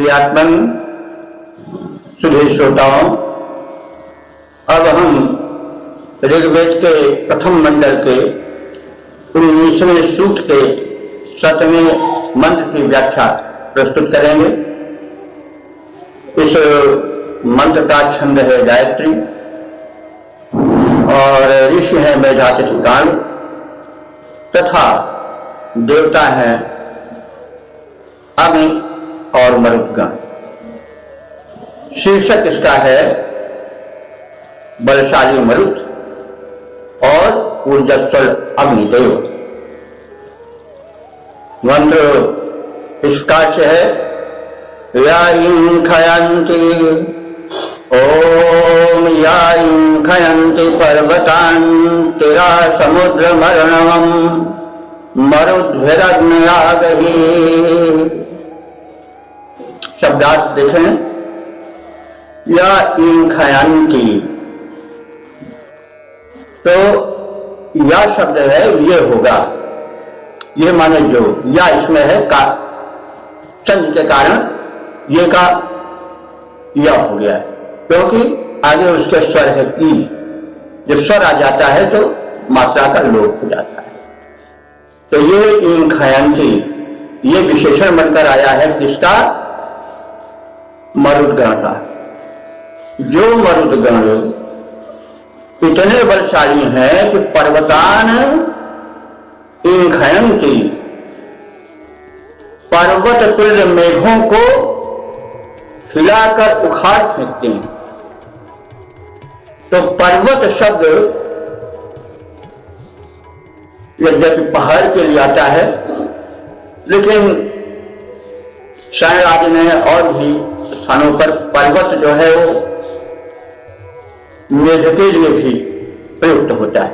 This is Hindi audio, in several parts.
प्रियात्मन सुधीर श्रोताओं, अब हम ऋग्वेद के प्रथम मंडल के 19वें सूक्त के 7वें मंत्र की व्याख्या प्रस्तुत करेंगे। इस मंत्र का छंद है गायत्री और ऋषि है मेधातिथि काल तथा देवता है अग्नि और मरुद्गण। शीर्षक इसका है बलशाली मरुत और ऊर्जस्वल अग्निदेव। मंत्र इसका है याइं खयन्ति ओम याइं खयन्ति पर्वतान् तिरा समुद्रमर्णवम् मरुद्भिरग्नयागहि। शब्दार्थ देखें, या इन खयन्ति, तो यह शब्द है ये होगा, ये माने जो, या इसमें है का चंद के कारण ये का यह हो गया, क्योंकि आगे उसके स्वर है की। जब स्वर आ जाता है तो मात्रा का लोप हो जाता है। तो ये इन खयन्ति ये विशेषण बनकर आया है किसका? मरुद्गण का। जो मरुद्गण इतने बलशाली हैं कि पर्वतान इन खयन्ति, पर्वत तुल्य मेघों को हिलाकर उखाड़ फेंकते हैं। तो पर्वत शब्द यद्यपि पहाड़ के लिए आता है, लेकिन शायद आदि में और भी स्थानों पर पर्वत जो है वो मेघ के लिए भी प्रयुक्त होता है।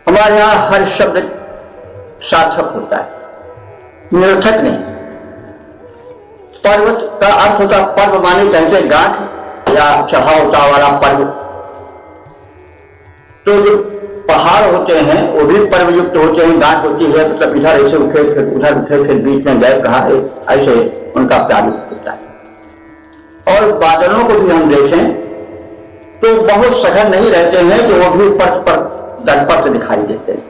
हमारे यहां हर शब्द सार्थक होता है, निरर्थक नहीं। पर्वत का अर्थ होता पर्व माने जैसे गांठ या चढ़ावता वाला पर्व। तो जो पहाड़ होते हैं वो भी पर्व युक्त होते हैं, गांठ होती है, मतलब इधर ऐसे उठे फिर उधर उठे फिर बीच में गए कहा, ऐसे उनका प्रारूप होता है। और बादलों को भी हम देखें तो बहुत सघन नहीं रहते हैं कि वो भी पर्त पर दरपट दिखाई देते हैं।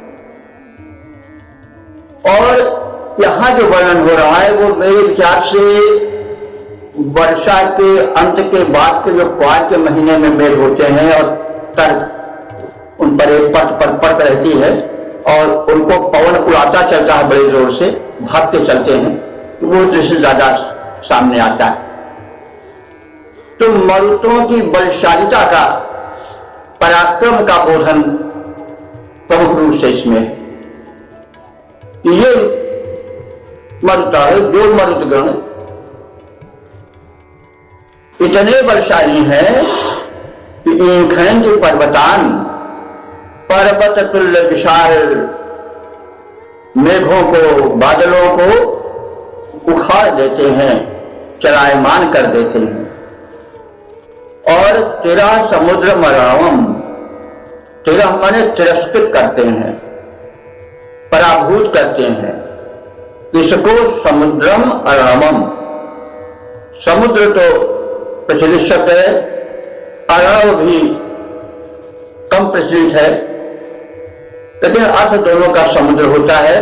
और यहां जो वर्णन हो रहा है वो मेरे विचार से वर्षा के अंत के बाद के जो क्वार के महीने में मेघ होते हैं और तर उन पर एक पट पर पट रहती है और उनको पवन उड़ाता चलता है, बड़े जोर से भागते चलते हैं, तो वो दृश्य ज्यादा सामने आता है। तो मरुतों की बलशालिता का, पराक्रम का बोधन प्रमुख रूप से इसमें है। ये मरुता है, जो मरुदगण इतने बलशाली हैं कि इन खयन्ति पर्वतान, पर्वत तुल्य विशाल मेघों को, बादलों को उखाड़ देते हैं, चलायमान कर देते हैं। और तेरा समुद्र मरावम, तेरा माने तिरस्कृत करते हैं, पराभूत करते हैं। इसको समुद्रम अरामम, समुद्र तो प्रचलित शब्द है, अरव भी कम प्रचलित है, लेकिन अर्थ दोनों का समुद्र होता है।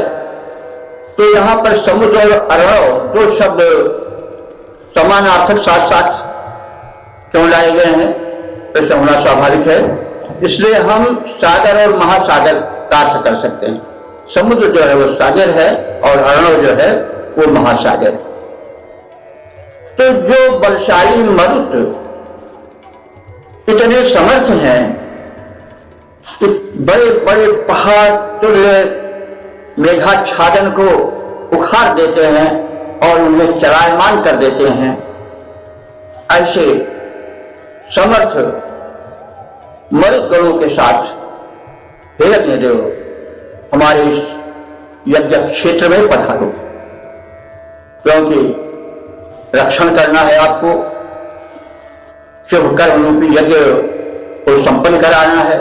तो यहां पर समुद्र और अरव दो शब्द समानार्थक साथ साथ क्यों लाए गए हैं, ऐसा होना स्वाभाविक है। इसलिए हम सागर और महासागर का अर्थ कर सकते हैं। समुद्र जो है वो सागर है और अरणव जो है वो महासागर। तो जो बलशाली मरुत इतने समर्थ हैं कि बड़े बड़े पहाड़ तुल्य मेघाच्छादन को उखाड़ देते हैं और उन्हें चलायमान कर देते हैं, ऐसे समर्थ मरुदगणों के साथ हे अग्निदेव हमारे इस यज्ञ क्षेत्र में पधारो, क्योंकि रक्षण करना है आपको, शुभ कर्म रूपी यज्ञ को संपन्न कराना है,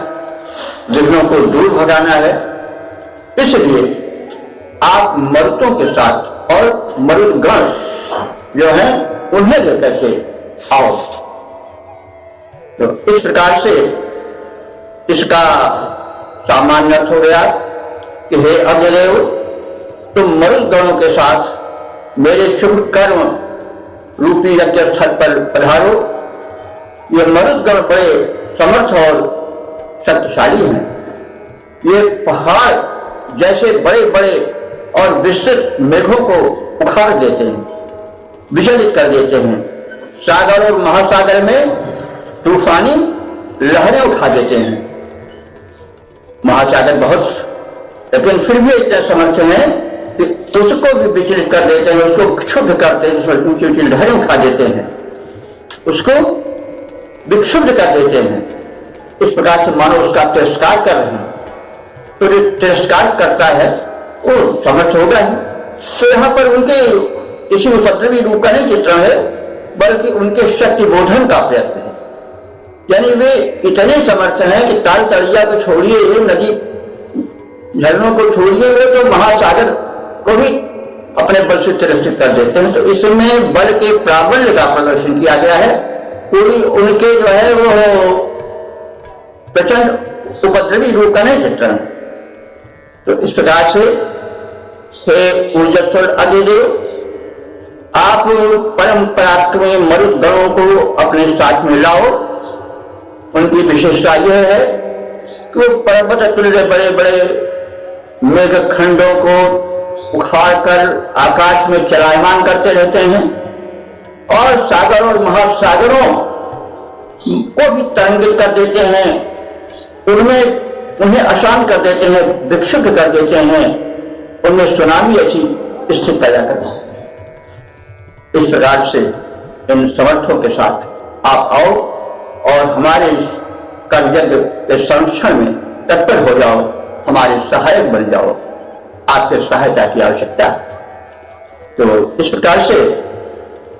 विघ्नों को दूर भगाना है। इसलिए आप मरुतों के साथ और मरुदगण जो है उन्हें लेकर के आओ। तो इस प्रकार से इसका सामान्य अर्थ हो गया कि हे अग्निदेव, तुम मरुद गणों के साथ मेरे शुभ कर्म रूपी यज्ञ स्थल पर पधारो। ये मरुद गण बड़े समर्थ और शक्तिशाली हैं। ये पहाड़ जैसे बड़े बड़े और विस्तृत मेघों को उखाड़ देते हैं, विचलित कर देते हैं। सागर और महासागर में तूफानी लहरें उठा देते हैं। महासागर बहुत, लेकिन फिर भी इतना समर्थ हैं कि उसको भी विचलित कर देते हैं, उसको क्षुब्ध करते हैं, ऊंची ऊंची लहरें उठा देते हैं, उसको विक्षुब्ध कर देते हैं। इस प्रकार से मानो उसका तिरस्कार कर रहे हैं। तो जो तिरस्कार करता है वो समर्थ होगा ही। तो यहाँ पर उनके किसी उपद्रवी रूप का नहीं चित्रण है, बल्कि उनके शक्ति बोधन का प्रयत्न है। यानी वे इतने समर्थ हैं कि ताल तड़िया को छोड़िए, नदी झरनों को छोड़िए, वे तो महासागर को भी अपने बल से तिरस्कृत कर देते हैं। तो इसमें बल के प्राबल्य का प्रदर्शन किया गया है। कोई उनके जो है वो प्रचंड उपद्रवी रूप का नहीं चित्रण। तो इस प्रकार से हे ऊर्जस्वर अग्निदेव, आप परम पराक्रमी मरुद गणों को अपने साथ में लाओ। उनकी विशेषता यह है कि वो पर्वत तुल्य बड़े बड़े मेघ खंडों को उखाड़कर आकाश में चलायमान करते रहते हैं और सागर और महासागरों को भी तरंगित कर देते हैं, उन्हें अशांत कर देते हैं, विक्षुब्ध कर देते हैं, उनमें सुनामी ऐसी स्थिति पैदा करते हैं। इस प्रकार से इन समर्थों के साथ आप आओ और हमारे इस कर्तव्य के संरक्षण में तत्पर हो जाओ, हमारे सहायक बन जाओ। आपके सहायता की आवश्यकता है। तो इस प्रकार से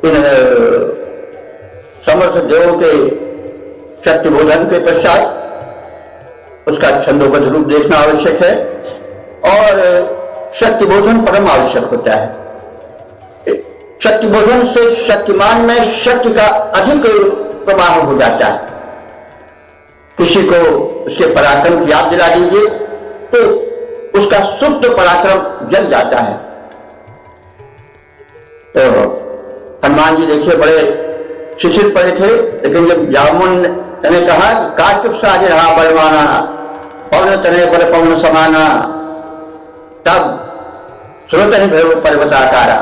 इन समर्थ देवों के शक्ति बोधन के पश्चात उसका छंदोबद्ध रूप देखना आवश्यक है और शक्ति बोधन परम आवश्यक होता है। शक्ति बोधन से शक्तिमान में शक्ति का अधिक प्रवाह हो जाता है। किसी को उसके पराक्रम की याद दिला दीजिए तो उसका सुप्त पराक्रम जग जाता है। तो हनुमान जी देखिए बड़े शिक्षित पड़े थे, लेकिन जब जामुन ने कहा कि काचुप साज रहा बलवाना पवन तने बल पवन समाना, तब सुनत ही भय पर्वताकारा।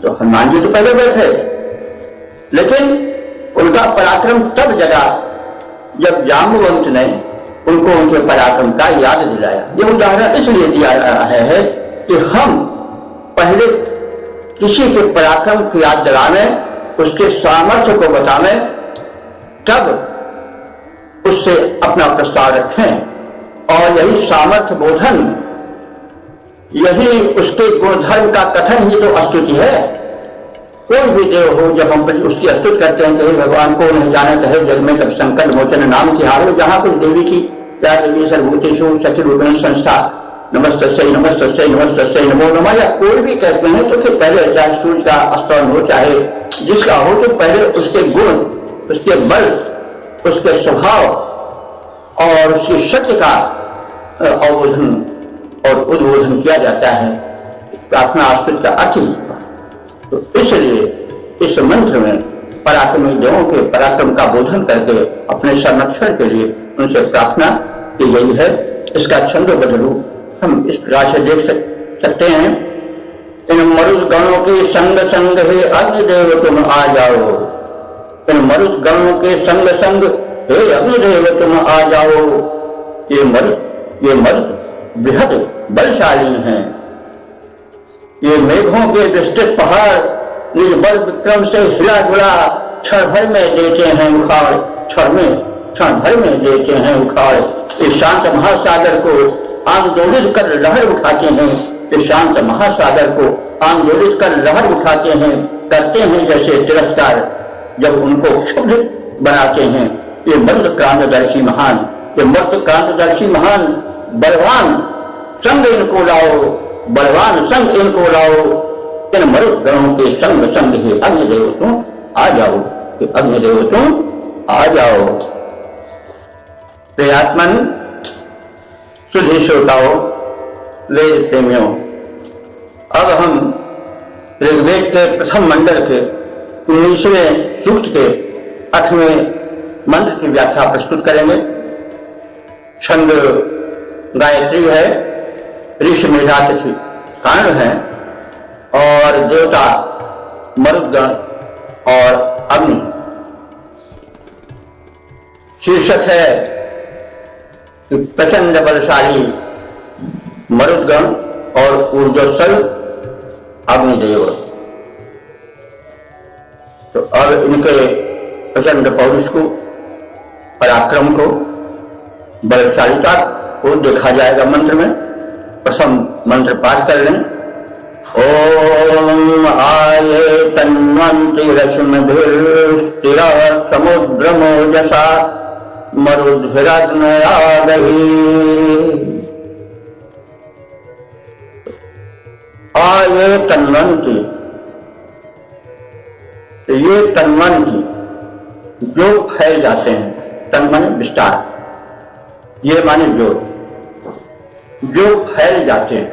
तो हनुमान जी तो पहले बैठे, लेकिन उनका पराक्रम तब जगा जब जाम्बुवंत ने उनको उनके पराक्रम का याद दिलाया। यह उदाहरण इसलिए दिया रहा है कि हम पहले किसी के पराक्रम की याद दिलाने, उसके सामर्थ्य को बताने, तब उससे अपना प्रस्ताव रखें। और यही सामर्थ्य बोधन, यही उसके गुणधर्म का कथन ही तो स्तुति है। कोई भी देव हो, जब हम उसकी स्तुति करते हैं कि भगवान को नहीं जानत है जग में कभी संकट मोचन नाम तिहारो, जहां कुछ देवी की या देवी सर्वभूतेषु शक्ति रूपिणी संस्था नमस्तस्यै नमस्तस्यै नमस्तस्यै नमो नमः या कोई भी कहते हैं, तो फिर पहले चाहे सूर्य का स्तवन हो चाहे जिसका हो, तो पहले उसके गुण, उसके बल, उसके स्वभाव और उसकी शक्ति का अवबोधन और उद्बोधन किया जाता है। प्रार्थना आस्पित का अर्थ ही। तो इसलिए इस मंत्र में पराक्रमी देवों के पराक्रम का बोधन करके अपने संरक्षण के लिए उनसे प्रार्थना की गई है। इसका छंदोबद्ध रूप हम इस प्रकार से देख सकते हैं। इन मरुद गणों के संग संग हे अग्निदेव तुम आ जाओ। इन मरुद गणों के संग संग हे अग्निदेव तुम आ जाओ। ये मरुद बृहद बलशाली हैं। ये मेघों के विस्तृत पहाड़ निज बल विक्रम से हिला जुला क्षण भर में देते हैं उखाड़, क्षण भर में देते हैं उखाड़। इस शांत महासागर को आंदोलित कर लहर उठाते हैं। इस शांत महासागर को आंदोलित कर लहर उठाते हैं, करते हैं जैसे तिरस्कार जब उनको क्षुब्ध बनाते हैं। ये मर्द क्रांतदर्शी महान, ये मर्द क्रांतदर्शी महान बलवान संग इनको लाओ, बलवान संग इनको लाओ। इन मरुत गणों के संग संग हे अग्निदेव तुम आ जाओ, कि अग्निदेव तुम आ जाओ। प्रियात्मन, सुधी श्रोताओं, वेद प्रेमियों, अब हम ऋग्वेद के प्रथम मंडल के 19वें सूक्त के 8वें मंत्र की व्याख्या प्रस्तुत करेंगे। छंद गायत्री है, ऋषि मेधा तिथि कर्ण है और देवता मरुद्गण और अग्नि। शीर्षक है कि प्रचंड बलशाली मरुद्गण और ऊर्जस्वल अग्निदेव। तो अब इनके प्रचंड पौरुष को, पराक्रम को, बलशालिता को देखा जाएगा मंत्र में। प्रथम मंत्र पाठ कर लें। ओम आये तन्वन्ति रश्मिभिर्स्थिरः समुद्रमोजसा मरुद्भिरग्नयादहि। आये तन्वन्ति, ये तन्वन्ति जो फैल जाते हैं, तन माने विस्तार, ये माने जो फैल जाते हैं।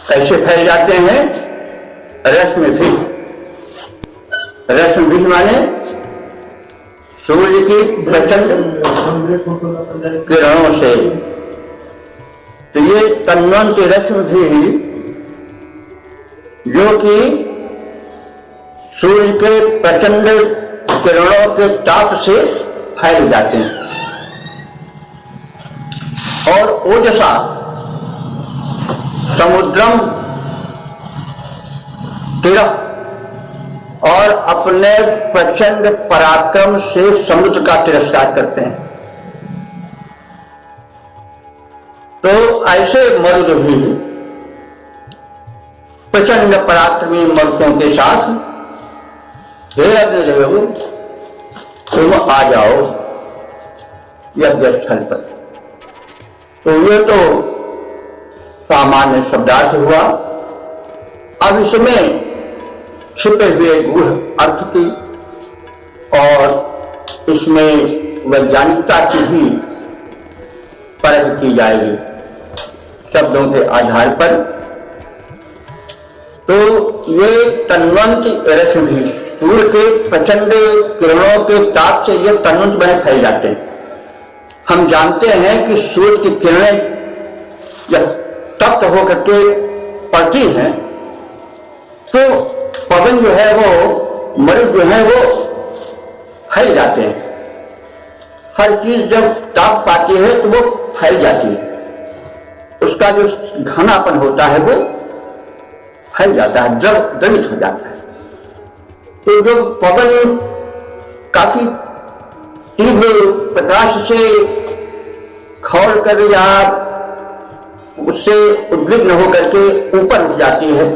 कैसे फैल जाते हैं? रश्मिभिः, रश्मिभिः माने सूर्य की प्रचंड किरणों से। तो ये तन्वन्ति रश्मिभिः जो कि सूर्य के प्रचंड किरणों के ताप से फैल जाते हैं। और ओजसा समुद्रम तीरथ, और अपने प्रचंड पराक्रम से समुद्र का तिरस्कार करते हैं। तो ऐसे मरुद भी प्रचंड पराक्रमी मरुदों के साथ, हे अग्निदेव तुम आ जाओ यज्ञ स्थल पर। तो ये तो सामान्य शब्दार्थ हुआ। अब इसमें छिपे हुए गूढ़ अर्थ की और इसमें वैज्ञानिकता की भी परख की जाएगी शब्दों के आधार पर। तो ये तन्वन्ति रश्मि, सूर्य के प्रचंड किरणों के ताप से ये तन्वंत में फैल जाते हैं। हम जानते हैं कि सूर्य की किरणें जब तप्त होकर के पड़ती हैं तो पवन जो है वो, मरुद जो है वो फैल जाते हैं। हर चीज जब ताप पाती है तो वो फैल जाती है, उसका जो घनापन होता है वो फैल जाता है, द्रवित हो जाता है। तो जो पवन काफी तीव्र प्रकाश से खौल कर या उससे उद्विग्न होकर के ऊपर उठ जाती है,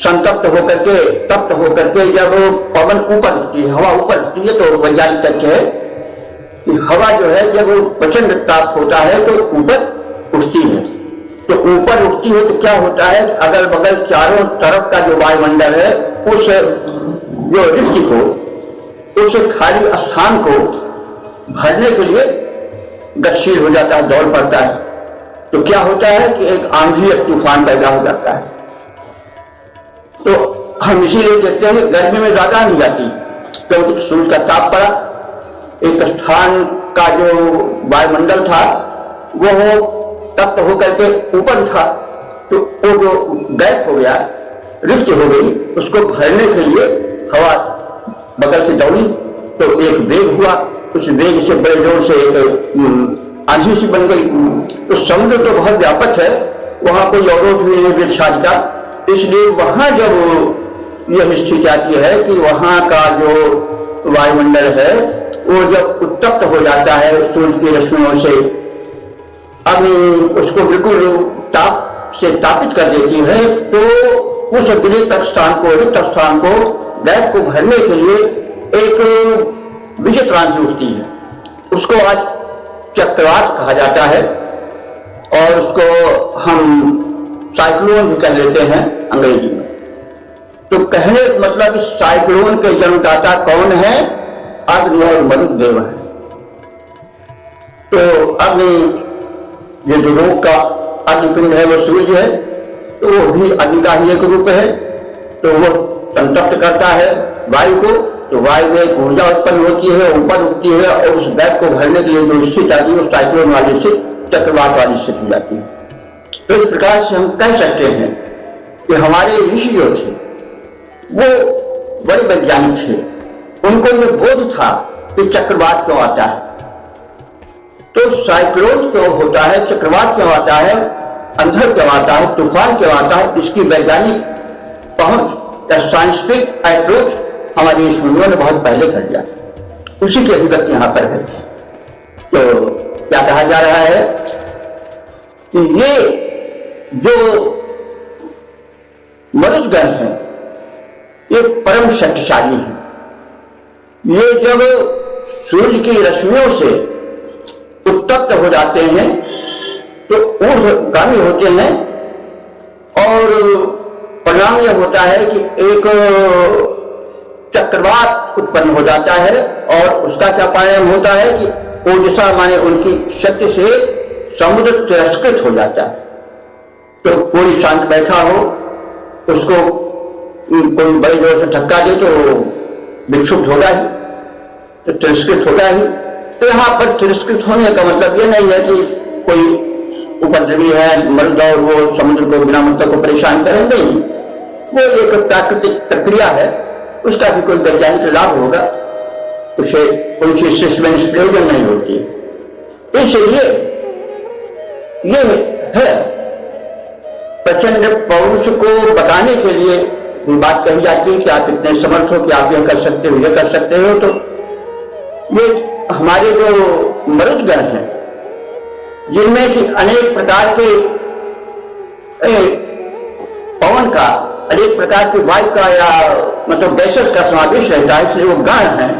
संतप्त होकर के, तप्त होकर के जब पवन ऊपर उठती है, हवा ऊपर उठती है, तो वैज्ञानिक तथ्य है कि हवा जो है जब प्रचंड ताप होता है तो ऊपर उठती है। तो ऊपर उठती है तो क्या होता है, अगल बगल चारों तरफ का जो वायुमंडल है उस जो रिक्ति को, उस खाली स्थान को भरने के लिए गतिशील हो जाता है, दौड़ पड़ता है। तो क्या होता है कि एक आंधी, एक तूफान पैदा हो जाता है। तो हम इसीलिए देखते हैं गर्मी में ज्यादा नहीं जाती, क्योंकि सूर्य का ताप पड़ा, एक स्थान का जो वायुमंडल था वो तप्त होकर के ऊपर था, तो वो जो गैप हो गया, रिक्त हो गई, उसको भरने के लिए हवा बगल से दौड़ी, तो एक वेग हुआ, उस वेग से बड़े जोर से एक आंधी सी बन गई। तो समुद्र तो बहुत व्यापक है, वहां कोई अवरोध भी नहीं वृक्ष आदि का, इसलिए वहां जब यह स्थिति आती है कि वहां का जो वायुमंडल है वो जब उत्तप्त हो जाता है सूर्य की रश्मियों से, अग्नि उसको बिल्कुल ताप से तापित कर देती है, तो उस रिक्त स्थान को गैप को भरने के लिए एक विचित्र आंधी उठती है। उसको आज चक्रवात कहा जाता है और उसको हम साइक्लोन भी कह लेते हैं अंग्रेजी में। तो कहने का मतलब इस साइक्लोन के जन्मदाता कौन है? अग्नि और मरुदेव है। तो अग्नि, ये जो लोक का अग्निपिंड है वो सूर्य है, तो वो भी अग्नि का ही एक रूप है। तो वो संतप्त करता है वायु को, तो वायु में एक ऊर्जा उत्पन्न होती है, ऊपर उठती है और उस बैग को भरने के लिए जो स्थिति आती है वो साइक्लोन वाली स्थिति, चक्रवात वाली स्थिति जाती है। तो इस प्रकार से हम कह सकते हैं कि हमारे ऋषि जो थे वो बड़े वैज्ञानिक थे। उनको ये बोध था कि चक्रवात क्यों आता है, तो साइक्लोन क्यों होता है, चक्रवात क्यों आता है, अंधड़ क्यों आता है, तूफान क्यों आता है, इसकी वैज्ञानिक पहुंच या साइंटिफिक अप्रोच हमारी ऋषियों ने बहुत पहले कर दिया। उसी की अभिव्यक्ति यहां पर है। तो क्या कहा जा रहा है कि ये जो मरुदगण है ये परम शक्तिशाली है। ये जब सूर्य की रश्मियों से उत्तप्त हो जाते हैं तो ऊर्ध्वगामी होते हैं और परिणाम यह होता है कि एक चक्रवात उत्पन्न हो जाता है और उसका क्या परिणाम होता है कि ओजसा माने उनकी शक्ति से समुद्र तिरस्कृत हो जाता है। तो कोई शांत बैठा हो, उसको कोई बड़े जोर से धक्का दे तो विक्षुब्ध होगा ही, तो तिरस्कृत होगा ही। तो यहाँ पर तिरस्कृत होने का मतलब ये नहीं है कि कोई उपद्रवी है मर्द और वो समुद्र को बिना मतलब को परेशान करेंगे ही। वो एक प्राकृतिक प्रक्रिया है, उसका भी कोई वैज्ञानिक लाभ होगा, उसे कोई चीज से प्रयोजन नहीं होती। इसलिए ये है प्रचंड पौरुष को बताने के लिए बात कही जाती है कि आप इतने समर्थ हो कि आप यह कर सकते हो, यह कर सकते हो। तो ये हमारे जो मरुदगण हैं जिनमें से अनेक प्रकार के पवन का, अनेक प्रकार की वायु का या मतलब गैसेस का समावेश रहता है, इसलिए वो गण हैं।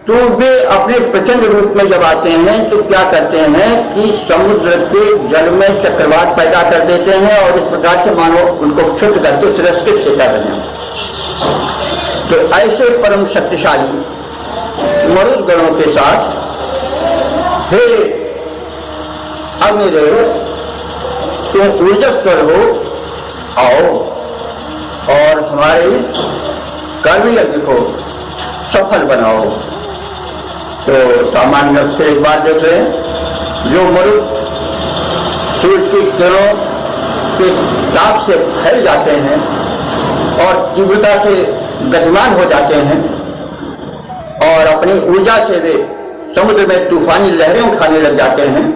तो वे अपने प्रचंड रूप में जब आते हैं तो क्या करते हैं कि समुद्र के जल में चक्रवात पैदा कर देते हैं और इस प्रकार से मानो उनको क्षुब्ध करके तिरस्कृत से कर रहे हैं। तो ऐसे परम शक्तिशाली मरुदगणों के साथ हे अग्निदेव तुम ऊर्जस्वर हो, आओ और हमारे इस कर्म यज्ञ को सफल बनाओ। तो सामान्य रूप से एक बात देख रहे हैं, जो मरुद सूर्य की किरणों के ताप से फैल जाते हैं और तीव्रता से गतिमान हो जाते हैं और अपनी ऊर्जा से वे समुद्र में तूफानी लहरें उठाने लग जाते हैं,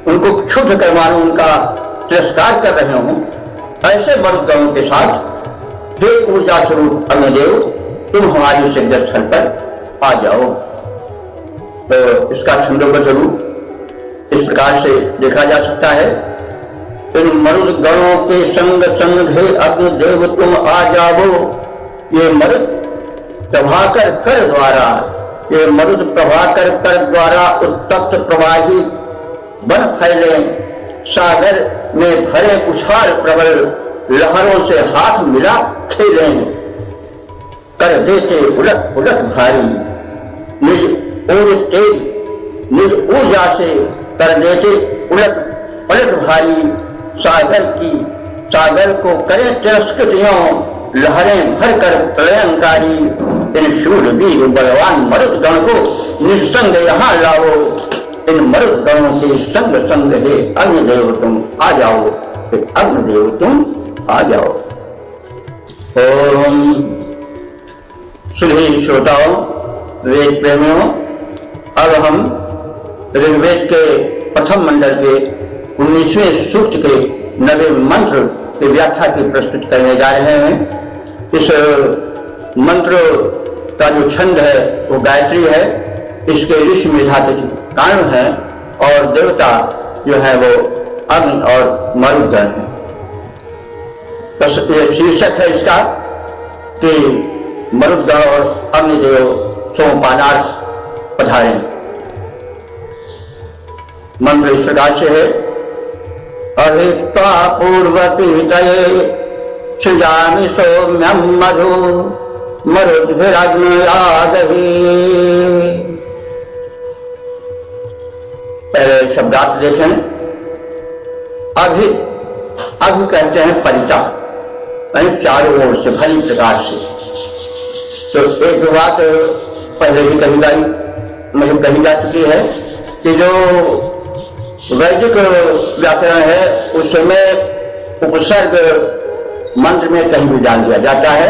उनको क्षुब्ध कर मानो उनका तिरस्कार कर रहे हों, ऐसे मरुदगणों के साथ हे ऊर्जा स्वरूप अग्निदेव तुम हमारी सिद्ध स्थल पर आ जाओ। तो इसका छंदोबद्ध रूप इस प्रकार से देखा जा सकता है, इन मरुद गणों के संग संग हे अग्निदेव तुम आ जाओ। ये मरुद प्रभाकर कर द्वारा, ये मरुद प्रभाकर कर द्वारा उत्तप्त प्रवाही बन फैले, सागर में भरे उछाल प्रबल लहरों से हाथ मिला खेले, कर देते उलट उलट भारी निज निज ऊर्जा से कर देते उलट पलट भारी, सागर को करे तिरस्कृतियों लहरें भरकर प्रलयंकारी, इन शूरवीर बलवान मरुदगण को निसंग यहाँ लाओ। इन मरुदगणों के संग संग हे अग्निदेव तुम आ जाओ, अग्निदेव तुम आ जाओ। ओम सुधी श्रोताओं, वेद प्रेमियों, अब हम ऋग्वेद के प्रथम मंडल के 19वें सूक्त के 9वें मंत्र की व्याख्या की प्रस्तुत करने जा रहे हैं। इस मंत्र का जो छंद है वो गायत्री है, इसके ऋषि मेधातिथि कारण है और देवता जो है वो अग्नि और मरुदगण है। तो शीर्षक है इसका कि मरुदगण और अग्निदेव सोमपानार्थ पधारे। मंत्र इस प्रकार से है, अभित्वा पूर्वपीतये सृजामि सौम्यं मधु मरुद्भिरग्नियादहि। पहले शब्दार्थ देखें। अभि कहते हैं परिता, यानी चारों ओर से, भली प्रकार से। तो एक बात पहले भी कही जा चुकी है कि जो वैदिक व्याकरण है उसमें उपसर्ग मंत्र में कहीं भी डाल दिया जाता है,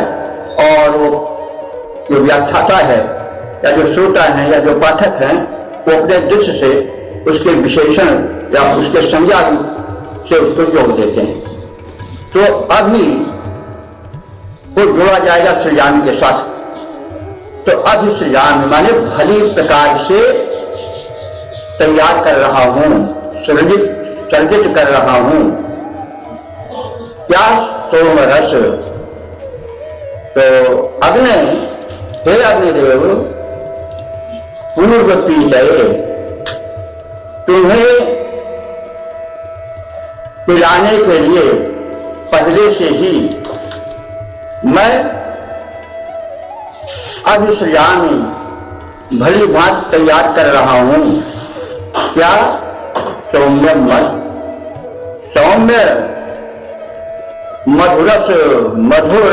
और वो जो व्याख्याता है या जो श्रोता है या जो पाठक हैं वो अपने दृश्य से उसके विशेषण या उसके संज्ञा से उसको जोड़ देते हैं। तो अभी वो जोड़ा जाएगा सृजामि के साथ। तो अभिसृजामि माने भली प्रकार से तैयार कर रहा हूं, सर्जित कर रहा हूं। क्या? सोम रस। तो अग्नि, हे अग्निदेव, पूर्व पीतये, तुम्हें पिलाने के लिए पहले से ही मैं अभिसृजामि भली भांति तैयार कर रहा हूं। क्या? सौम्य मध, सौम्य मधुरस, मधुर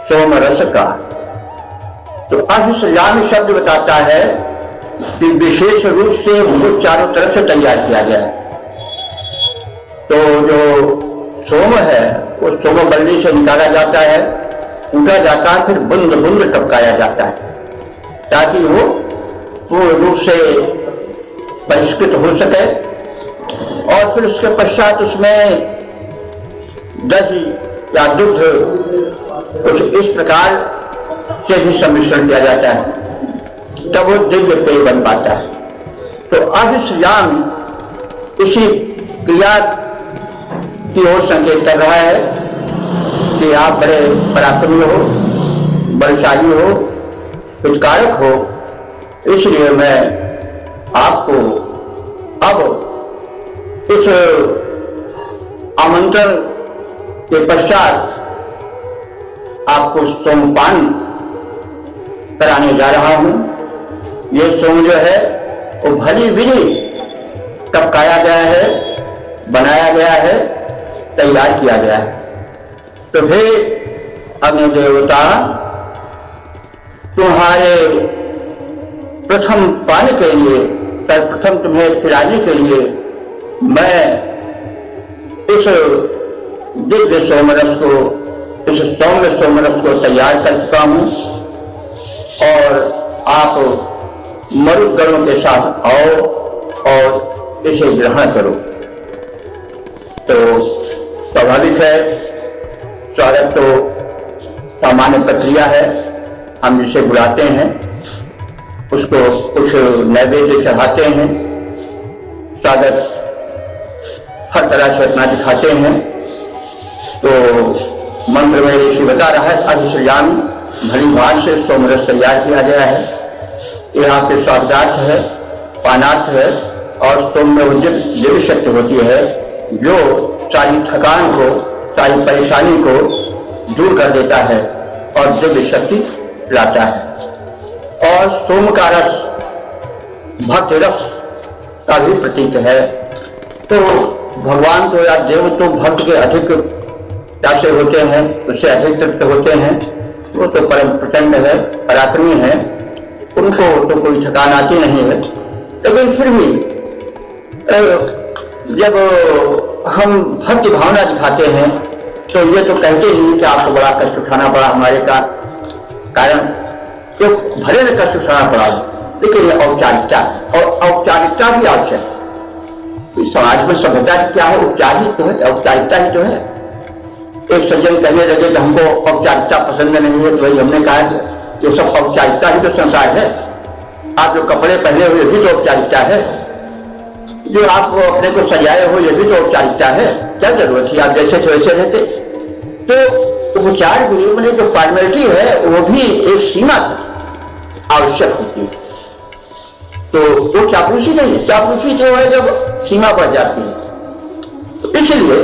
सोमरस का। तो अभिसृजामि शब्द बताता है कि विशेष रूप से उसको चारों तरफ से तैयार किया गया है। तो जो सोम है वो सोम बल्ली से निकाला जाता है, उठा जाता है, फिर बूंद बूंद टपकाया जाता है ताकि वो पूर्ण रूप से परिष्कृत हो सके। और फिर उसके पश्चात उसमें दही या दूध कुछ इस प्रकार से भी सम्मिश्रण किया जाता है, तब वो दिव्य पेय बन पाता है। तो अभिसृजामि इसी क्रिया की ओर संकेत कर रहा है कि आप बड़े पराक्रमी हो, बलशाली हो, हितकारक हो, इसलिए मैं आपको अब इस आमंत्रण के पश्चात आपको सोमपान कराने जा रहा हूं। ये सोम जो है वो भली विधि टपकाया गया है, बनाया गया है, तैयार किया गया है। तो फिर अग्नि देवता तुम्हारे प्रथम पान के लिए, सर्वप्रथम तुम्हें पिलाने के लिए मैं इस दिव्य सोमरस को, इस सौम्य सोमरस को तैयार कर चुका हूं, और आप मरुदगणों के साथ आओ और इसे ग्रहण करो। तो स्वाभाविक है, स्वागत तो सामान्य प्रक्रिया है। हम जिसे बुलाते हैं उसको कुछ नैवेद्य चढ़ाते हैं, स्वागत हर तरह से अपना दिखाते हैं। तो मंत्र में ऋषि बता रहा है अभिसृजामि, भली भांति से सोमरस तैयार किया गया है। यहाँ पे स्वागतार्थ है, पानार्थ है, और सोम में दिव्य शक्ति होती है जो सारी थकान को, सारी परेशानी को दूर कर देता है और दिव्य शक्ति लाता है। और सोम का रस भक्त रस का भी प्रतीक है। तो भगवान तो या देव तो भक्त के अधिक से होते हैं, उससे अधिक तृप्त होते हैं। वो तो परम प्रचंड है, पराक्रमी है, उनको तो कोई थकान आती नहीं है। लेकिन फिर भी जब हम भक्ति भावना दिखाते हैं तो ये तो कहते ही कि आपको बड़ा कष्ट उठाना पड़ा हमारे का कारण, तो भले न कष्ट उठाना पड़ा, लेकिन ये औपचारिकता, और औपचारिकता भी आवश्यक। इस समाज में सभ्यता क्या है? उपचार ही तो है, औपचारिकता ही तो है। एक सज्जन कहने लगे कि हमको औपचारिकता पसंद नहीं है, तो वही हमने कहा ये सब औपचारिकता ही तो संसार है। आप जो कपड़े पहने हुए भी तो औपचारिकता है, जो आप अपने को सजाए हो ये भी तो औपचारिकता है। क्या जरूरत है आप जैसे वैसे रहते? तो उपचार भी मैंने जो फॉर्मेलिटी है वो भी एक सीमा आवश्यक होती है। तो वो चापलूसी नहीं है, चापलूसी जो है जब सीमा बढ़ जाती है, इसलिए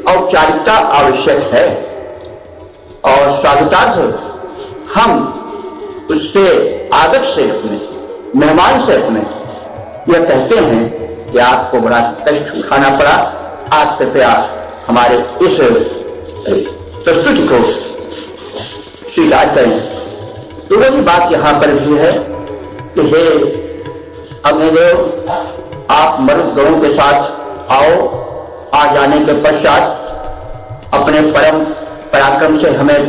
औपचारिकता आवश्यक है और स्वागतार्थ हम उससे आदर से अपने मेहमान से अपने यह कहते हैं कि आपको बड़ा कष्ट उठाना पड़ा, आप कृपया हमारे इस प्रस्तुति को स्वीकार करें। तो वही बात यहाँ पर भी है कि हे अग्निदेव, आप मरुत गणों के साथ आओ। आ जाने के पश्चात अपने परम पराक्रम से हमें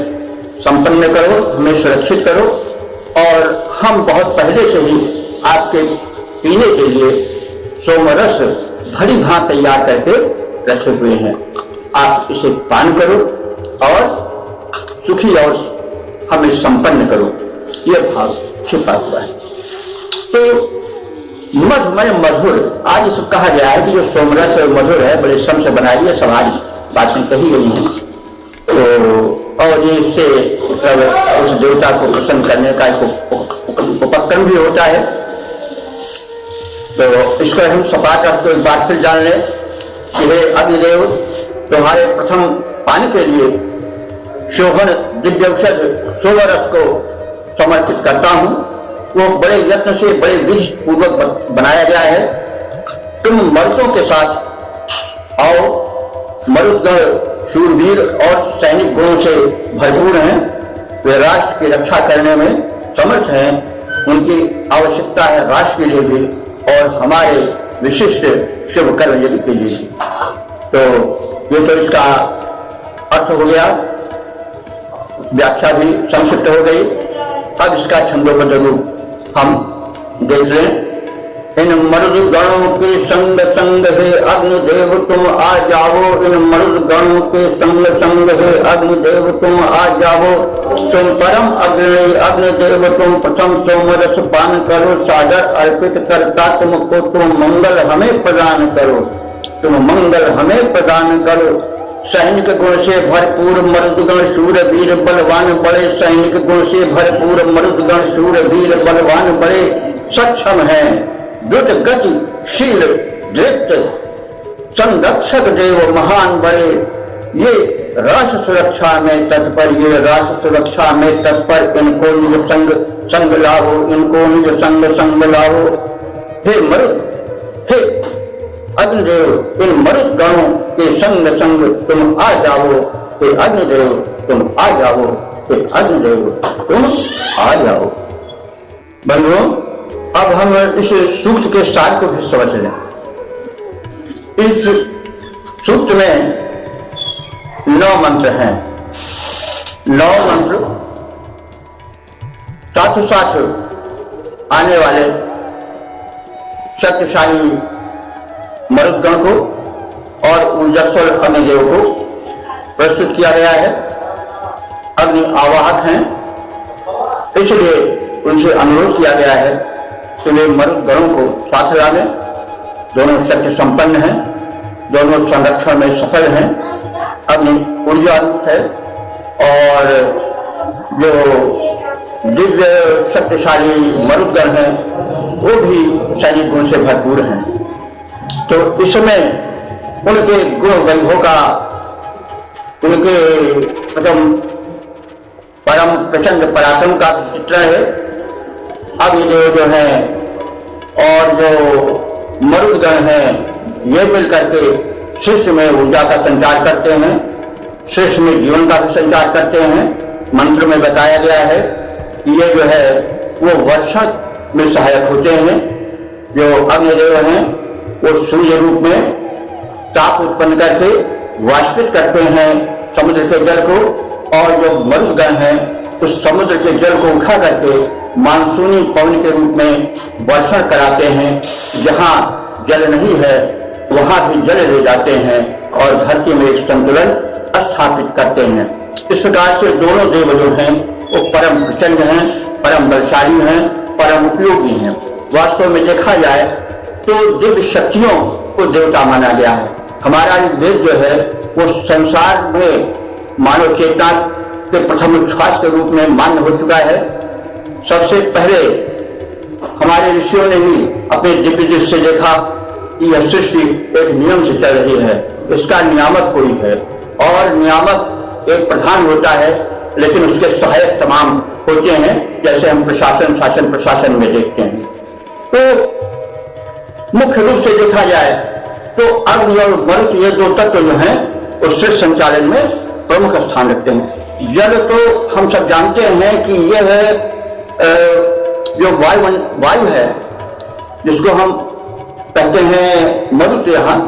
संपन्न करो, हमें सुरक्षित करो। और हम बहुत पहले से ही आपके पीने के लिए सोमरस भली भांत तैयार करके रखे हुए हैं। आप इसे पान करो और सुखी और हमें संपन्न करो, यह भाव छिपा हुआ है। तो मधुमय मधुर, आज इसको कहा गया है कि जो सोमरस मधुर है बड़े श्रम से बनाई है, सवारी बातें कही गई हैं। तो और ये इससे मतलब उस देवता को प्रसन्न करने का उपक्रम भी होता है। तो इसको हम सपाट आपको एक बार फिर जान लें कि हे अग्निदेव, तुम्हारे प्रथम पानी के लिए शोभन दिव्य औषध सोमरस को समर्पित करता हूं। वो बड़े यत्न से बड़े विधि पूर्वक बनाया गया है। तुम मरुतों के साथ आओ। मरुतगण शूरवीर और सैनिक गुणों से भरपूर हैं। वे राष्ट्र की रक्षा करने में समर्थ हैं। उनकी आवश्यकता है राष्ट्र के लिए भी और हमारे विशिष्ट शुभ कर्म यज्ञ के लिए भी। तो ये तो इसका अर्थ हो गया, व्याख्या भी संक्षिप्त हो गई। अब इसका छंदोबद्ध रूप हम देख लें। इन मरुद गणों के संग संग हे अग्निदेव तुम आ जाओ। इन मरुद गणों के संग संग हे अग्निदेव तुम आ जाओ। तुम परम अग्नि अग्निदेव तुम प्रथम सोमरस पान करो। सादर अर्पित करता तुमको तुम मंगल हमें प्रदान करो। तुम मंगल हमें प्रदान करो। सैनिक गुण से भरपूर मरुदगण शूरवीर बलवान बड़े। सैनिक गुण से भरपूर मरुदगण शूरवीर बलवान बड़े। सक्षम है द्रुत गतिशील दृप्त संरक्षक देव महान बड़े। ये राष्ट्र सुरक्षा में तत्पर, ये राष्ट्र सुरक्षा में तत्पर। इनको निज संग संग लाओ, इनको निज संग संग लाओ। हे मरुद, हे अग्निदेव, इन मरुद गणों के संग संग तुम आ जाओ। हे अग्निदेव तुम आ जाओ। हे अग्निदेव तुम आ जाओ। बंधुओं, अब हम इस सूक्त के सार को भी समझ लें। इस सूक्त में 9 मंत्र हैं। 9 मंत्र साथ साथ आने वाले शक्तिशाली मरुदगण को और ऊर्जास्वल अग्निदेव को प्रस्तुत किया गया है। अग्नि आवाहक हैं, इसलिए उनसे अनुरोध किया गया है कि वे मरुदगणों को साथ लावें। दोनों शक्ति संपन्न हैं, दोनों संरक्षण में सफल हैं। अग्नि ऊर्जा है और जो दिव्य शक्तिशाली मरुदगण हैं वो भी सैनिक गुण से भरपूर हैं। तो इसमें उनके गुण वैभव का, उनके परम प्रचंड पराक्रम का चित्रण है। अग्निदेव जो है और जो मरुदगण हैं ये मिलकर के शिष्य में ऊर्जा का संचार करते हैं, शिष्य में जीवन का भी संचार करते हैं। मंत्र में बताया गया है कि ये जो है वो वर्षा में सहायक होते हैं। जो अग्निदेव हैं वो सूर्य रूप में ताप उत्पन्न करके वाष्पित करते हैं समुद्र के जल को, और जो मरुदगण हैं उस समुद्र के जल को उठा करके मानसूनी पवन के रूप में वर्षण कराते हैं। जहां जल नहीं है वहां भी जल ले जाते हैं और धरती में एक संतुलन स्थापित करते हैं। इस प्रकार से दोनों देव जो हैं वो परम प्रचंड हैं, परम बलशाली हैं, परम उपयोगी हैं। वास्तव में देखा जाए तो दिव्य शक्तियों को देवता माना गया है। हमारा वेद जो है वो संसार में मानव चेतना के प्रथम उच्छ्वास के रूप में मान्य हो चुका है। सबसे पहले हमारे ऋषियों ने ही अपने दिव्य दृष्टि से देखा कि यह सृष्टि एक नियम से चल रही है इसका नियामक कोई है, और नियामक एक प्रधान होता है, लेकिन उसके सहायक तमाम होते हैं, जैसे हम प्रशासन, शासन, प्रशासन में देखते हैं। तो मुख्य रूप से देखा जाए तो अग्नि और मरुत ये दो तत्व जो हैं वो सृष्टि संचालन में प्रमुख स्थान रखते हैं। जल तो हम सब जानते हैं कि यह जो वायु है, जिसको हम कहते हैं मरुत यहाँ,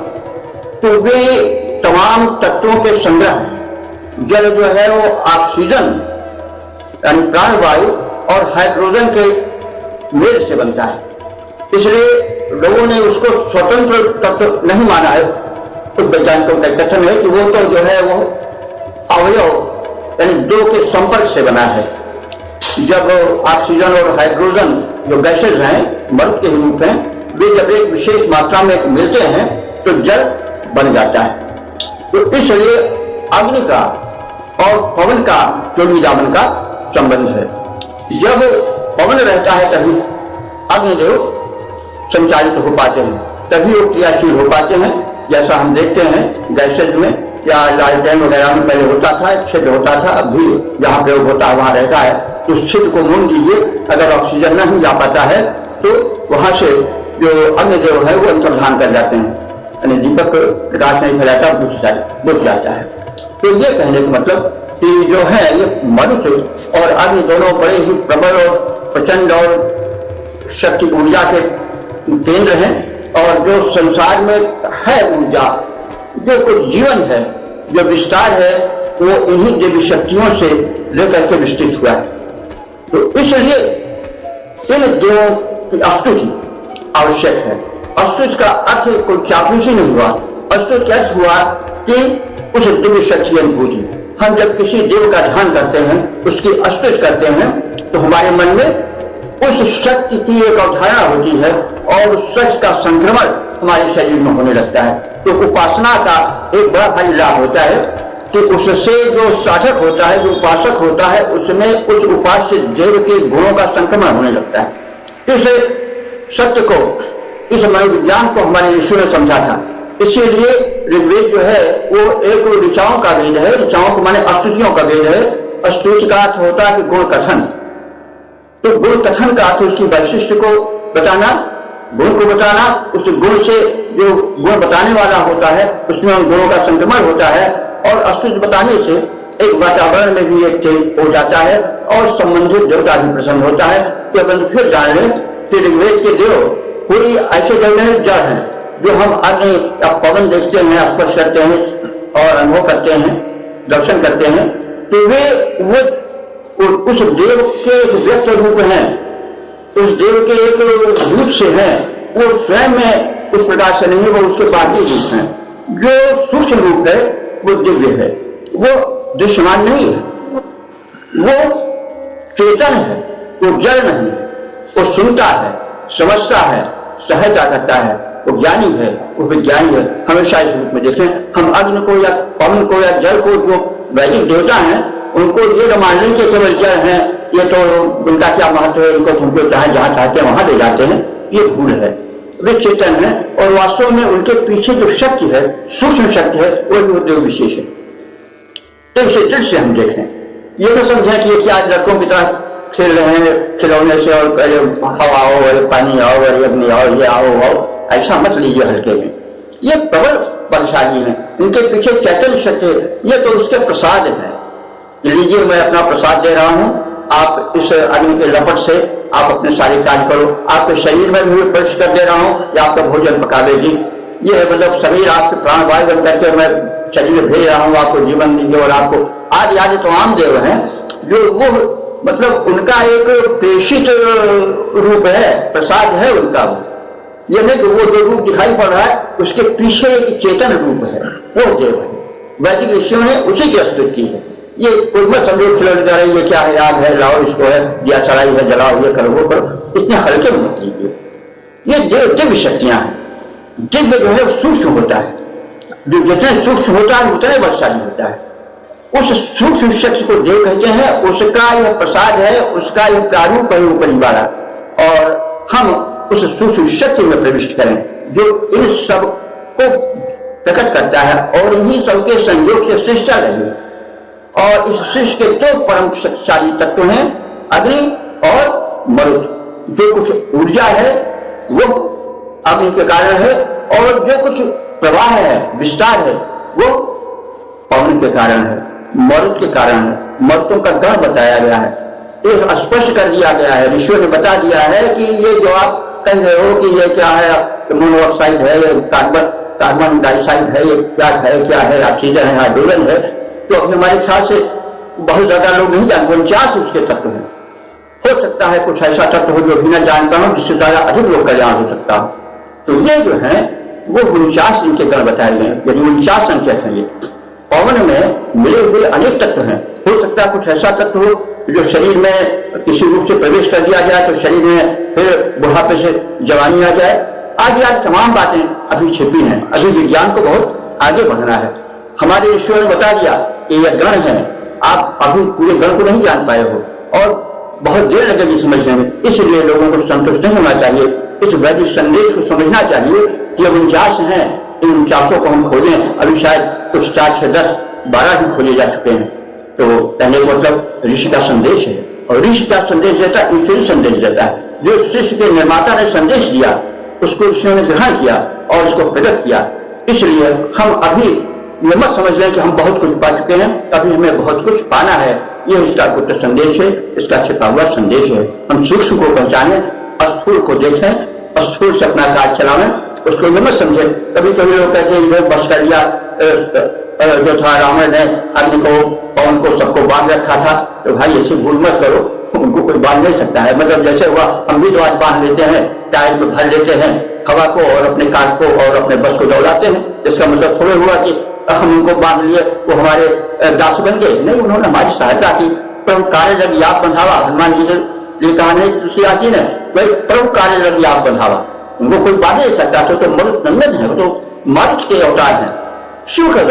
तो वे तमाम तत्वों के संग्रह हैं। जल जो है वो ऑक्सीजन यानी प्राणवायु और हाइड्रोजन के मेल से बनता है, इसलिए लोगों ने उसको स्वतंत्र तत्व नहीं माना है। कुछ वैज्ञानिकों का कथन है कि वो तो जो है वो अवयव यानी दो के संपर्क से बना है। जब ऑक्सीजन और हाइड्रोजन जो गैसेज हैं, मरुत के रूप हैं, वे जब एक विशेष मात्रा में मिलते हैं तो जल बन जाता है। तो इसलिए अग्नि का और पवन का जोड़ी-दामन का संबंध है। जब पवन रहता है तभी अग्निदेव संचालित हो पाते हैं, तभी वो क्रियाशील हो पाते हैं। जैसा हम देखते हैं गैसेज में या लालटेन वगैरह में पहले होता था, एक छिद्र होता था, अब भी जहाँ प्रयोग होता है वहां रहता है। तो उस छिद्र को मूंद दीजिए, अगर ऑक्सीजन नहीं जा पाता है तो वहां से जो अग्निदेव है वो अंतर्धान कर जाते हैं, यानी दीपक प्रकाश नहीं फैलाता, बुझ जाता है। तो ये कहने का मतलब कि जो है ये मरुत और अग्नि दोनों बड़े ही प्रबल और प्रचंड और शक्ति ऊर्जा के केंद्र हैं, और जो संसार में है ऊर्जा, जो कुछ जीवन है, जो विस्तार है, वो इन्हीं देवी शक्तियों से लेकर के विस्तृत हुआ है। तो इसलिए इन दोनों की स्तुति आवश्यक है। स्तुति का अर्थ कोई चापलूसी नहीं हुआ, स्तुति का अर्थ हुआ कि उस दिव्य शक्ति अनुभूति। हम जब किसी देव का ध्यान करते हैं, उसकी स्तुति करते हैं, तो हमारे मन में उस शक्ति की एक अवधारणा होती है और उस सच का संक्रमण हमारे शरीर में होने लगता है। तो उपासना का एक बड़ा भारी लाभ होता है कि उससे जो साधक होता है, जो उपासक होता है, उसमें उस उपास्य देव के गुणों का संक्रमण होने लगता है। इस सत्य को, इस मनोविज्ञान को हमारे ऋषियों ने समझा था। इसीलिए ऋग्वेद जो है वो एक ऋचाओं का वेद है। ऋचाओं को माने स्तुतियों का वेद है। स्तुति का अर्थ होता है कि गुण कथन। तो गुण कथन का अर्थ उसकी वैशिष्ट को बताना, गुण को बताना, उस गुण से जो गुण बताने वाला होता है उसमें उन गुणों का संक्रमण होता है, और स्तुति बताने से एक वातावरण में भी एक चेंज हो जाता है और संबंधित देवता भी प्रसन्न होता है। तो अपन फिर जान लें कि ऋग्वेद के देव कोई ऐसे देव नहीं जड़ हैं जो हम अग्नि या पवन देखते हैं, स्पर्श करते हैं और अनुभव करते हैं, दर्शन करते हैं। तो वे उस देव के एक व्यक्त रूप हैं, उस देव के एक रूप से हैं। वो स्वयं में उस प्रकार से नहीं, वो उसके बाकी रूप हैं। जो सूक्ष्म रूप है वो दिव्य है, वो दृश्यमान नहीं है, वो चेतन है, वो जड़ नहीं है, वो सुनता है, समझता है, सहायता करता है, वो ज्ञानी है, वो विज्ञानी है। हमेशा इस रूप में देखें। हम अग्नि को या पवन को या जल को, जो वैदिक देवता हैं, उनको ये न मान लें कि केवल जल हैं, ये तो उनका क्या महत्व है, इनको तुमको चाहे जहां चाहते हैं वहां ले जाते हैं, ये भूल है। वे चेतन है और वास्तव में उनके पीछे जो शक्ति है, सूक्ष्म शक्ति है, वो उद्योग विशेष है। तो इसे दृष्टि से हम देखें, ये न समझें कि ये क्या लड़कों की तरह खेल रहे हैं खिलौने से, और हवा आओ और पानी आओ और अग्नि आओ, ये आओ, ऐसा मत लीजिए हल्के में। ये प्रबल बलशाली है, इनके पीछे चैतन्य शक्ति है, ये तो उसके प्रसाद है। लीजिए, मैं अपना प्रसाद दे रहा हूं, आप इस अग्नि के लपट से आप अपने सारे कार्य करो, आपके शरीर में भी प्रवेश कर दे रहा हूं, या आपका भोजन पका देगी। ये है मतलब शरीर आपके प्राणवायु बन करके मैं शरीर में भेज रहा हूं, आपको जीवन दीजिए। और आपको आज याद तमाम देव हैं जो वो मतलब उनका एक प्रेषित रूप है, प्रसाद है उनका। ये नहीं कि वो जो रूप दिखाई पड़ रहा है उसके पीछे एक चेतन रूप है, वो देव है। वैदिक ऋषियों ने उसी की स्तुति की है। ये कोई मत समझो खिलौने जा रही, ये क्या है, याद है, लाओ इसको है, दिया चढ़ाई है, जलाओ, ये करो, वो करो, इतने हल्के में मत लीजिए। ये दिव्य शक्तियां हैं। दिव्य जो है सूक्ष्म होता है, जो जितने सूक्ष्म होता है उतने बलशाली होता है। उस सूक्ष्म शक्ति को देव कहते हैं, उसका यह प्रसाद है, उसका यह प्रारूप है ऊपरी वाला। और हम उस सूक्ष्म शक्ति में प्रविष्ट करें जो इन सब को प्रकट करता है और इन्हीं सबके संयोग से सृष्टि चल रही है। और इस सृष्टि के दो परम शक्तिशाली तत्व हैं, अग्नि और मरुत। जो कुछ ऊर्जा है वो अग्नि के कारण है और जो कुछ प्रवाह है, विस्तार है, वो पवन के कारण है, मरुत के कारण है। मरुतों का गण बताया गया है, एक स्पष्ट कर दिया गया है, ऋषियों ने बता दिया है कि ये जो आप कह रहे हो कि ये क्या है, मोनोऑक्साइड है, ये कार्बन डाइऑक्साइड है, ये क्या है, ऑक्सीजन है, हाइड्रोजन है, तो अभी हमारे ख्याल से बहुत ज्यादा लोग नहीं जानते। 49 उसके तत्व हैं। हो सकता है कुछ ऐसा तत्व हो जो भी न जानता हूं, जिससे ज्यादा अधिक लोग का ज्ञान हो सकता हो। तो ये जो है वो 49 इनके गण बताए गए, यानी 49 संख्यक है। ये पवन में मिले हुए अनेक तत्व हैं। हो सकता है कुछ ऐसा तत्व हो जो शरीर में किसी रूप से प्रवेश कर दिया जाए तो शरीर में फिर बुढ़ापे से जवानी आ जाए। आगे आज तमाम बातें अभी छिपी हैं, अभी विज्ञान को बहुत आगे बढ़ना है। हमारे ऋषियों ने बता दिया कि यह गण है, आप अभी पूरे गण को नहीं जान पाए हो और बहुत देर लगेगी समझने में। इसलिए लोगों को संतुष्ट नहीं होना चाहिए, इस वैदिक संदेश को समझना चाहिए कि 49 हैं, इन 49 को हम खोजें। अभी शायद कुछ 4, 6, 10, 12 ही खोजे जा चुके हैं। तो कहने का मतलब ऋषि का संदेश है, और ऋषि का संदेश देता है, ईश्वरी संदेश देता है। जो सृष्टि के निर्माता ने संदेश दिया उसको ऋषियों ने ग्रहण किया और उसको प्रकट किया। इसलिए हम अभी ये मत समझ लें कि हम बहुत कुछ पा चुके हैं, अभी हमें बहुत कुछ पाना है। यह इसका गुप्त संदेश है, इसका छिपा हुआ संदेश है। हम सूक्ष्म को पहचाने, स्थूल को देखें, स्थूल से अपना कार्य चलावें, उसको ये मत समझे। कभी कभी लोग कहते हैं बस कर लिया, जो था रावण ने अग्नि को, पवन को, सबको बांध रखा था। तो भाई ऐसे भूल मत करो, उनको कोई बांध नहीं सकता है। मतलब जैसे हुआ हम भी तो आज बांध लेते हैं, टायर में भर लेते हैं हवा को और अपने काट को और अपने बस को दौड़ाते हैं। इसका मतलब थोड़े हुआ कि हम उनको बांध लिए, वो हमारे दास बन गए। नहीं, उन्होंने हमारी सहायता की। प्रभु कार्य जब याद बंधावा, हनुमान जी ने कहा नहीं तुलसीदास जी ने, भाई प्रभु कार्य जब याद बंधावा, उनको कोई बांध नहीं सकता। तो मरुत नंदन है, वो तो मारुत के अवतार है, शिव का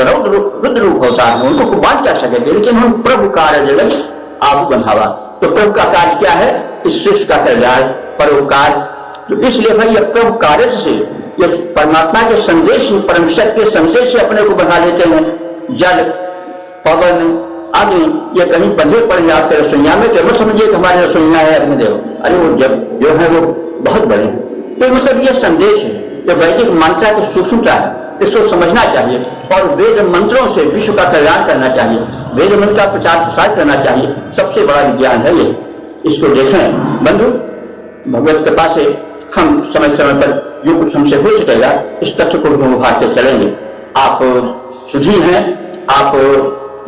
रुद्र रूप होता है, उनको को बांध क्या सकेंगे। लेकिन हम प्रभु कार्य जगत आप बंधावा। तो प्रभु का कार्य क्या है? इस सृष्टि का कल्याण, परोपकार। तो इसलिए भाई प्रभु कार्य से ये परमात्मा के संदेश, परम शक्ति के संदेश से अपने को बना लेते हैं। जल, पवन, अग्नि, ये कहीं बंधे पड़े आपके रसोइया में, तो मत समझिए कि हमारे रसोइया है अग्निदेव। अरे वो जब जो है वो बहुत बड़े हैं। तो मतलब ये संदेश है, जो वैदिक मंत्र की सूक्ष्मता है, इसको समझना चाहिए और वेद मंत्रों से विश्व का कल्याण करना चाहिए, वेद मंत्र का प्रचार प्रसार करना चाहिए। सबसे बड़ा विज्ञान है ये। इसको देखें बंधु, भगवत कृपा से हम समय समय पर जो कुछ हमसे हो सकेगा इस तथ्य को हम उभारते चलेंगे। आप सुधी हैं, आप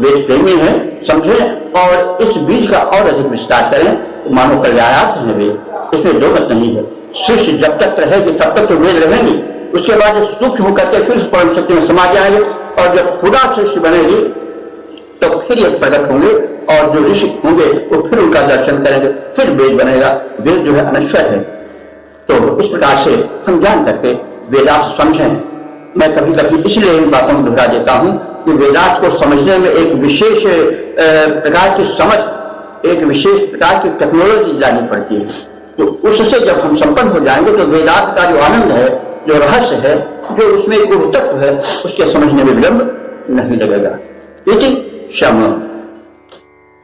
वेद प्रेमी हैं, समझें और इस बीज का और अधिक विस्तार करें तो मानो कल्याणार्थ है वेद। इसमें दो मत नहीं है। सृष्टि जब तक रहेगी तब तक तो वेद रहेंगी, उसके बाद सूक्ष्म होकर के फिर परम शक्ति में समा जाएंगे और जब पूरा सृष्टि बनेगी तो फिर ये प्रकट होंगे और जो ऋषि होंगे वो फिर उनका दर्शन करेंगे, फिर वेद बनेगा। वेद जो है अनश्वर है। तो इस प्रकार से हम जान करके वेदांत समझें। मैं कभी कभी इसलिए इन बातों को दोहरा देता हूं कि वेदांत को समझने में एक विशेष प्रकार की समझ, एक विशेष प्रकार की टेक्नोलॉजी लानी पड़ती है। तो उससे जब हम संपन्न हो जाएंगे तो वेदांत का जो आनंद है, जो रहस्य है, जो उसमें गुप्त तत्व है, उसके समझने में विलंब नहीं लगेगा। इति शम।